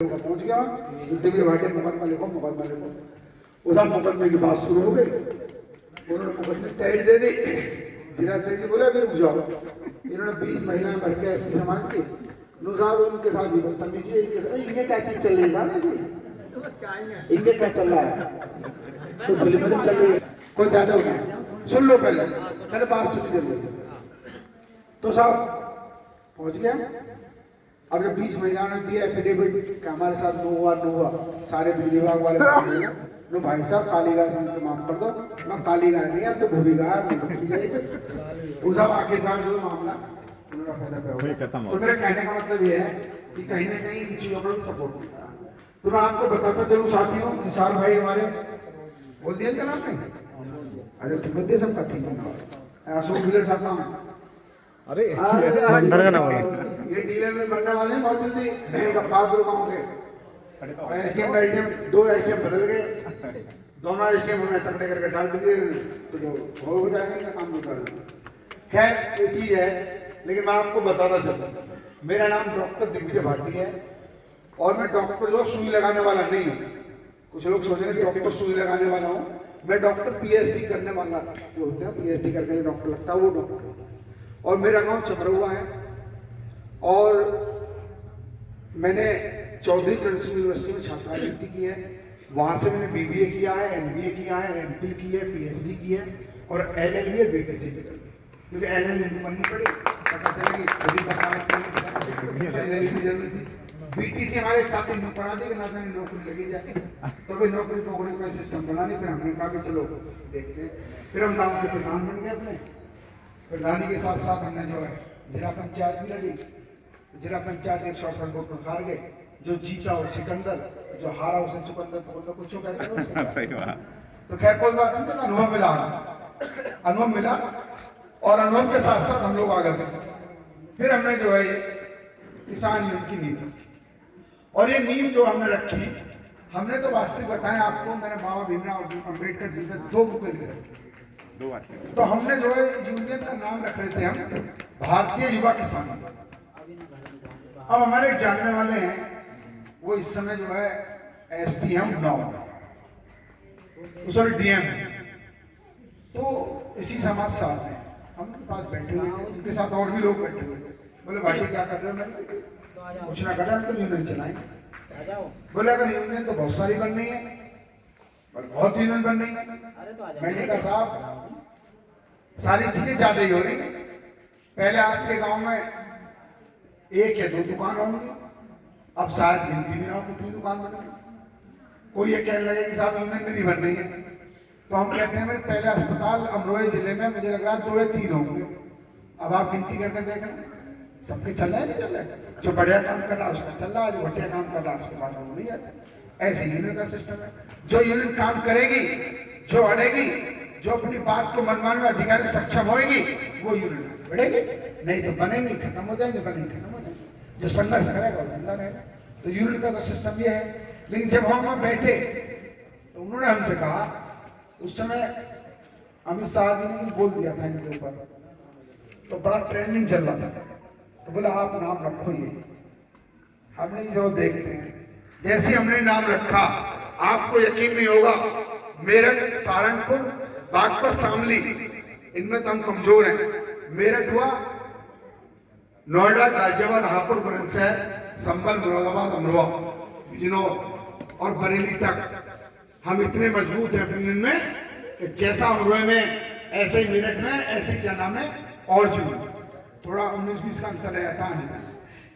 पहुंच गया दिव्य भाटे मुकदमा लिखो उधर मुकदमे की बात शुरू हो गई। उन्होंने मुकदमे तहरीर दे दी। जिला तहरीर बोले फिर रुक जाओ। इन्होंने 20 महिलाएं भर के ऐसी समाज की साहब उनके साथ भी बदतमीजी है। इनके क्या चीज चल रही है, इनके क्या चल रहा है, तो फिल्म चल रही है, कोई ज्यादा हो गया। सुन लो पहले बात सुनी चल रही। तो साहब पहुंच गया। अब जब 20 महिलाओं ने दिया एफिडेविट कि हमारे साथ नो हुआ, सारे बिजली विभाग वाले नो भाई साहब काली गाय से माफ कर दो ना, काली गाय नहीं है तो भूरी गाय उस आखिरकार जो मामला तो मेरा कहने का मतलब ये है कि कहीं ना कहीं इन चीजों पर सपोर्ट मिलता है। तो मैं आपको बताता चलूं साथियों, निसार भाई हमारे बोल दिया क्या नाम नहीं, अरे तिब्बत सबका ठीक है, अशोक डीलर साहब नाम, अरे ये डीलर में बनने वाले हैं बहुत जल्दी। गफ्फारपुर गाँव के एटीएम दो एटीएम बदल गए, दोनों एटीएम हमने तकड़े करके डाल दिए तो जो हो जाएगा काम नहीं करना। खैर ये चीज है, लेकिन मैं आपको बताना चाहता हूँ मेरा नाम डॉक्टर दिग्विजय भाटी है और मैं डॉक्टर जो सुई लगाने वाला नहीं हूँ। कुछ लोग सोच रहे हैं डॉक्टर सुई लगाने वाला हूँ, मैं डॉक्टर पीएचडी करने वाला जो होते हैं, पीएचडी करके डॉक्टर लगता है वो डॉक्टर। और मेरा गांव चमरुआ है और मैंने चौधरी चरण सिंह यूनिवर्सिटी में छात्रवृत्ति की है, वहां से मैंने बीबीए किया है, एमबीए किया है, एमफिल की है, पीएचडी की है और एलएलबी और बीटीसी की, क्योंकि एलएलबी बननी पड़ी, पता चला कि खुद एलएलबी की जरूरत थी। बीटीसी हमारे एक साथी करा दी कि ना नौकरी लगी जाए, तो फिर नौकरी का सिस्टम बना नहीं, फिर हमने कहा कि चलो देखते हैं। फिर हम गाँव के प्रधान बन गए अपने प्रधानी के साथ साथ हमने जो है जिला पंचायत भी लड़ी, जिला पंचायत एक शॉर्ट सर्किट में हार गए, जो जीता वो सिकंदर, जो हारा उसे चुकंदर पकड़ कुछ कहते हैं। तो खैर कोई बात नहीं, अनुभव मिला और अनुभव के साथ साथ हम लोग आगे बढ़े। फिर हमने जो है किसान यूनियन की नींव रखी और ये नींव जो हमने रखी, हमने तो वास्तविक बताया आपको, मैंने बाबा भीमराव अम्बेडकर जी से 2 बुकें लिख रखी। तो हमने जो है यूनियन का नाम रख रहे थे हम भारतीय युवा किसान। अब हमारे एक जानने वाले हैं, वो इस समय जो है एसपी हम सॉरी डीएम, तो इसी समाज से आते हैं, हम उनके पास बैठे हुए थे, उनके साथ और भी लोग बैठे हुए थे। बोले भाई क्या कर रहे हो? मैंने कुछ ना करा, तो यूनियन चलाएंगे। बोले अगर यूनियन तो बहुत सारी बननी है, बहुत यूनियन बन रही है। मैंने कहा साहब सारी चीजें ज्यादा ही हो रही है। पहले आपके गांव में 1 या 2 दुकान होंगी, अब शायद गिनती में हो कितनी दुकान बनेगी। कोई ये कहने लगे कि साहब यूनियन में नहीं बन रही है, तो हम कहते हैं मेरे पहले अस्पताल अमरोहा जिले में मुझे लग रहा है 2 या 3 होंगे। अब आप गिनती करके देख रहे हैं सबके चल रहा है नहीं चल रहा है, जो बढ़िया काम कर रहा है उसका चल रहा है, जो घटिया काम कर रहा है उसके पास वो नहीं आता। ऐसे यूनियन का सिस्टम है। जो यूनियन काम करेगी, जो अड़ेगी, जो अपनी बात को मनवाने में अधिकारी सक्षम होगी, वो यूनियन बढ़ेगी, नहीं तो बनेंगे खत्म हो जाएंगे, बनेंगे खत्म हो जाएंगे। जो संघर्ष करेगा वो जिंदा रहेगा। तो यूनियन का तो सिस्टम ये है। लेकिन जब हम वहां बैठे तो उन्होंने हमसे कहा, उस समय अमित शाह जी ने बोल दिया था इनके ऊपर, तो बड़ा ट्रेंडिंग चल रहा था, तो बोला आप नाम रखो ये। हमने जो देखते हैं, जैसे हमने नाम रखा आपको यकीन नहीं होगा, मेरठ, सहारनपुर, बागपत, शामली, इनमें तो हम कमजोर हैं। मेरठ हुआ, नोएडा, गाजियाबाद, हापुड़, बुलंदशहर, संभल, मुरादाबाद, अमरोहा, बिजनौर और बरेली तक हम इतने मजबूत हैं अपनी में कि जैसा अमरोहा में ऐसे ही मेरठ में, ऐसे क्या नाम है और जी थोड़ा 19-20 का अंतर रहता है,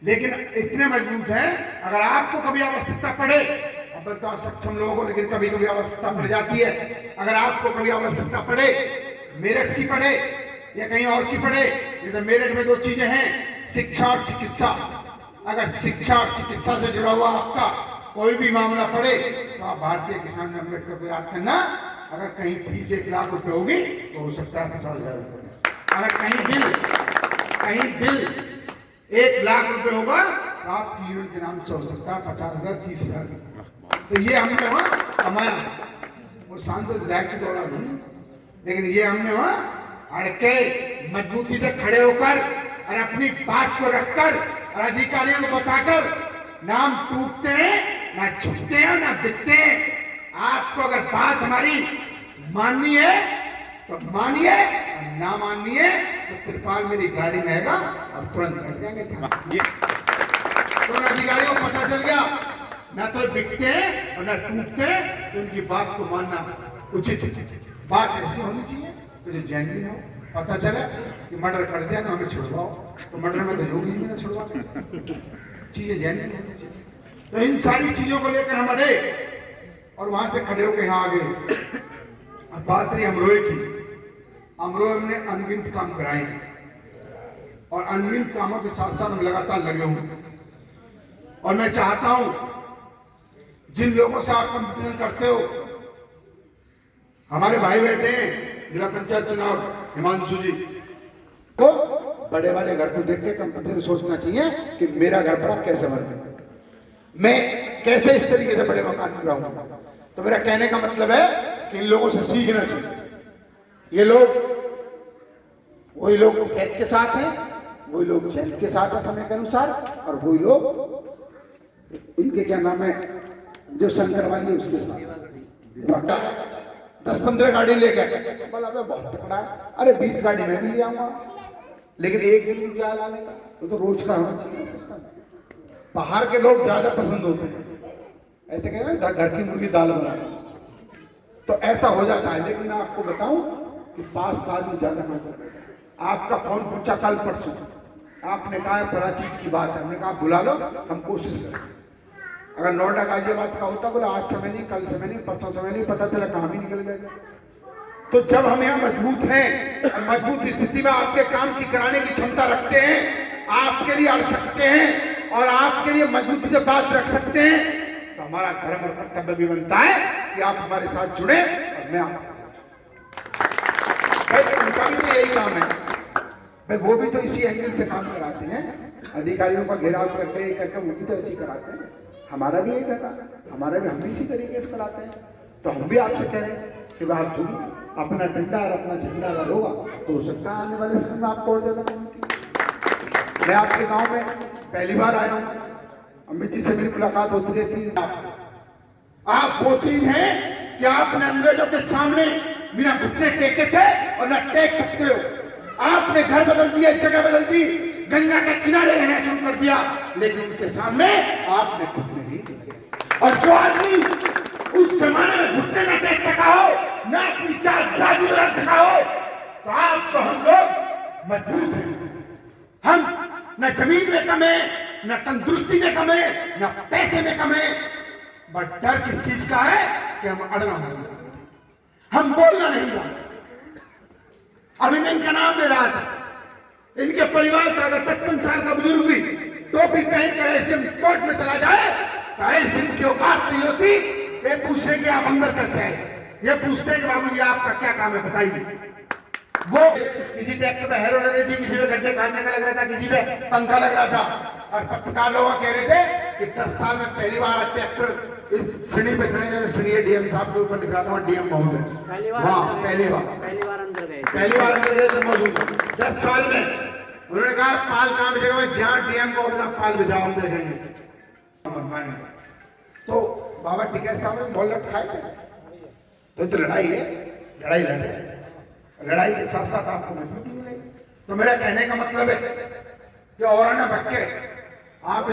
लेकिन इतने मजबूत हैं। अगर आपको कभी आवश्यकता पड़े, अब बताओ सक्षम लोगों को, लेकिन कभी कभी आवश्यकता पड़ जाती है। अगर आपको कभी आवश्यकता पड़े, मेरठ की पड़े या कहीं और की पड़े, जैसे मेरठ में 2 चीजें हैं, शिक्षा और चिकित्सा। अगर शिक्षा और चिकित्सा से जुड़ा हुआ आपका कोई भी मामला पड़े तो आप भारतीय किसान अम्बेडकर को याद करना। अगर कहीं फीस 1 लाख रुपए होगी तो हो सकता है 50,000 रुपए। अगर कहीं बिल 1 लाख रुपए होगा तो आपकी यूनियन के नाम से हो सकता है 50,000, 30,000। तो ये हमने वहां कमाया, वो सांसद विधायक के दौरान नहीं, लेकिन ये हमने वहां अड़के मजबूती से खड़े होकर और अपनी बात को रखकर और अधिकारियों को बताकर नाम टूटते हैं, ना झुकते हैं, ना बिकते हैं। आपको अगर बात हमारी माननी है तो मानिए, और ना माननी है तो त्रिपाल मेरी गाड़ी में हैगा, अब तुरंत कर देंगे। तो अधिकारियों को पता चल गया, ना तो बिकते हैं और ना टूटते हैं, तो उनकी बात को मानना उचित है। बात ऐसी होनी चाहिए तो जो जेन्युइन हो। पता चला कि मर्डर कर दिया ना, हमें छुड़वाओ, तो मर्डर में तो योगी नहीं छुड़वा, चीजें जेन्युइन होनी चाहिए। तो इन सारी चीजों को लेकर हम अड़े और वहां से खड़े होकर यहाँ आ गए। अब बात रही अमरोहे की। अमरोहे हमने अनगिनत काम कराए और अनगिनत कामों के साथ साथ हम लगातार लगे हुए। और मैं चाहता हूं जिन लोगों से आप कंपटीशन करते हो, हमारे भाई बैठे हैं जिला पंचायत चुनाव हिमांशु जी, तो बड़े वाले घर को देख के कंपटीशन सोचना चाहिए कि मेरा घर बड़ा कैसे बने, मैं कैसे इस तरीके से बड़े मकान में रहूंगा। तो मेरा कहने का मतलब है कि इन लोगों से सीखना चाहिए। ये लोग वही लोग कैद के साथ हैं, वही लोग जेल के साथ है समय के अनुसार, और वही लोग इनके क्या नाम है जो शंकर वाली उसके साथ 10-15 गाड़ी लेकर बोला बहुत तकड़ा है। अरे 20 गाड़ी मैं भी ले आऊंगा, लेकिन एक दिन क्या लाने का, तो रोज का होना चाहिए सिस्टम। बाहर के लोग ज्यादा पसंद होते हैं, ऐसे कहते हैं घर की मुर्गी दाल बना, तो ऐसा हो जाता है। लेकिन मैं आपको बताऊं कि पास का आदमी ज्यादा नहीं। आपका फोन पूछा कल परसों, आपने कहा बड़ा चीज की बात है, हमने कहा बुला लो, हम कोशिश करें। अगर 9 गाजियाबाद का होता, बोला आज समय नहीं, कल समय नहीं, परसों समय नहीं, पता चला काम ही निकल गया। तो जब हम यहाँ मजबूत हैं और मजबूत स्थिति में आपके काम की कराने की क्षमता रखते हैं, आपके लिए अड़ सकते हैं और आपके लिए मजबूती से बात रख सकते हैं, तो हमारा धर्म और कर्तव्य भी बनता है कि आप हमारे साथ जुड़े और मैं आपके साथ। उनका भी तो यही काम है भाई, वो भी तो इसी एंगल से काम कराते हैं, अधिकारियों का घेराव करके वो भी तो ऐसी कराते हैं। हमारा भी यही रहता, हमारा भी हम भी इसी तरीके से कराते हैं। तो हम भी आपसे कह रहे हैं कि भाई आप सुनिए, अपना डंडा और अपना झंडा अगर होगा तो हो सकता है आने वाले समय में आपको और ज्यादा पहुंची। मैं आपके गांव में पहली बार आया हूँ, अमित जी से मेरी मुलाकात होती रहती है। आप वो चीज है कि आपने अंग्रेजों के सामने बिना घुटने टेके थे और न टेक सकते हो। आपने घर बदल दिया, जगह बदल दी, गंगा के किनारे रहना शुरू कर दिया, लेकिन उनके सामने आपने घुटने नहीं दिए। और जो आदमी उस जमाने में घुटने न टेक सका हो, न अपनी चाल बाजी बदल सका हो, तो आपको हम लोग मजबूत हैं। हम न जमीन में कम है, न तंदुरुस्ती में कम है, न पैसे में कम है, बट डर किस चीज का है कि हम अड़ना नहीं जानते, हम बोलना नहीं जानते। अभी मैं इनका नाम ले रहा था, इनके परिवार का अगर 55 साल का बुजुर्ग भी टोपी पहन कर एसडीएम कोर्ट में चला जाए तो एसडीएम की औकात नहीं होती ये पूछने कि आप अंदर कैसे आए। ये पूछते हैं कि बाबू जी आपका क्या काम है बताइए। वो किसी ट्रैक्टर पे हेरो लग रही थी, किसी पे गड्ढे काटने का लग रहा था, किसी पे पंखा लग रहा था, और पत्रकार लोग कह रहे थे कि 10 साल में पहली बार ट्रैक्टर इस सीढ़ी पे खड़े थे, सीढ़ी डीएम साहब के ऊपर लिख रहा था डीएम महोदय। हाँ पहली बार अंदर गए थे मौजूद 10 साल में। उन्होंने कहा पाल कहाँ बिछेगा, जहाँ डीएम को पाल बिछाओ हम देखेंगे। तो बाबा टिकैत साहब ने बहुत लटकाए, तो लड़ाई है, लड़ाई लड़े, लड़ाई के साथ साथ आपको मजबूती मिलेगी। तो मेरा कहने का मतलब है कि और न भटके आप